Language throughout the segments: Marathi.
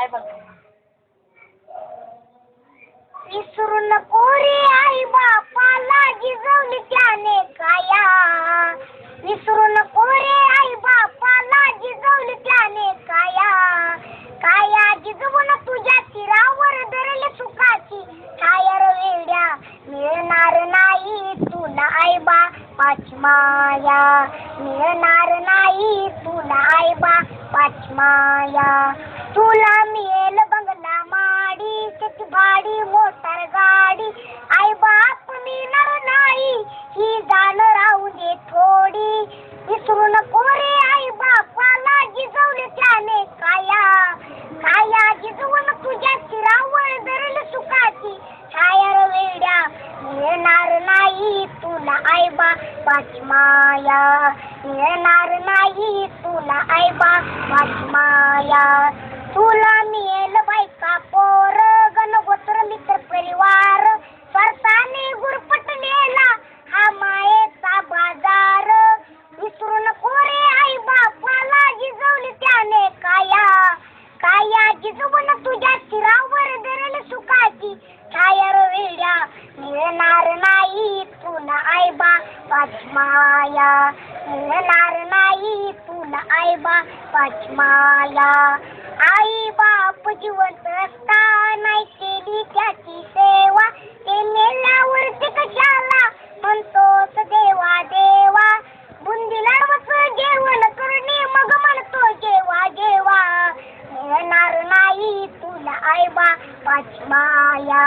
काय बघ. विसरू नको रे आई बापाला जिजवली त्याने काया. विसरू नको रे आई बापाला जिजवली त्याने काया. काया जिजवून तुझ्या तीरावर धरले सुखाची छाया रे वेड्या. मिळणार नाही तुला आई बापाची माया. मिळणार नाही तुला आई बापाची माया. तुला मिळेल बंगला माडी त्याची भाडी मोटर गाडी. आई बाप मिळणार नाही ही जाण राहू दे थोडी. विसरू नको रे आई बापाला जिजवले त्याने काया. काया जिजवून तुझ्या शिरावर धरल सुखाची छाया रे वेड्या. मिळणार नाही तुला आई बापाची माया. मिळणार नाही तुला आई बापाची माया. तुला मिळेल बायका पोर गणगोत्र मित्र परिवार. स्वतःने गुरफटलेला हा मायेचा बाजार. विसरू नको रे आई बापाला जिजवली त्याने काया. काया जिजवून तुझ्या शिरावर धरल सुखाची छाया रे वेड्या. मिळणार नाही तुला आई बापाची माया. मिळणार नाही तुला आई बापाची माया. आई बाप जिवंत असताना केली त्याची सेवा. ते मेल्यावर ते कशाला म्हणतोस देवा देवा. बुंदी लाडवच जेवण करणे मग म्हणतो जेवा जेवा. मिळणार नाही तुला आई बापाची माया.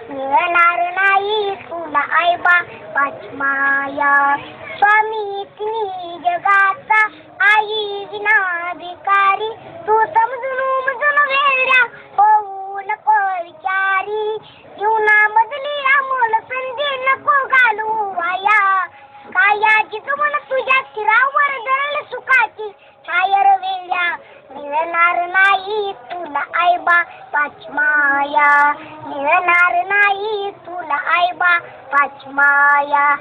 मिळणार नाही तुला आई बापाची माया. स्वामी तिन्ही जगाचा आई विना भिकारी. तू समजून उमजून वेड्या होऊ नको विचारी. जीवनामधली अमोल संधी नको घालू वाया. काया जिजवून तुझ्या शिरावर धरल सुखाची छाया रे वेड्या. मिळणार नाही तुला आई बापाची माया. मिळणार नाही तुला आई बापाची माया.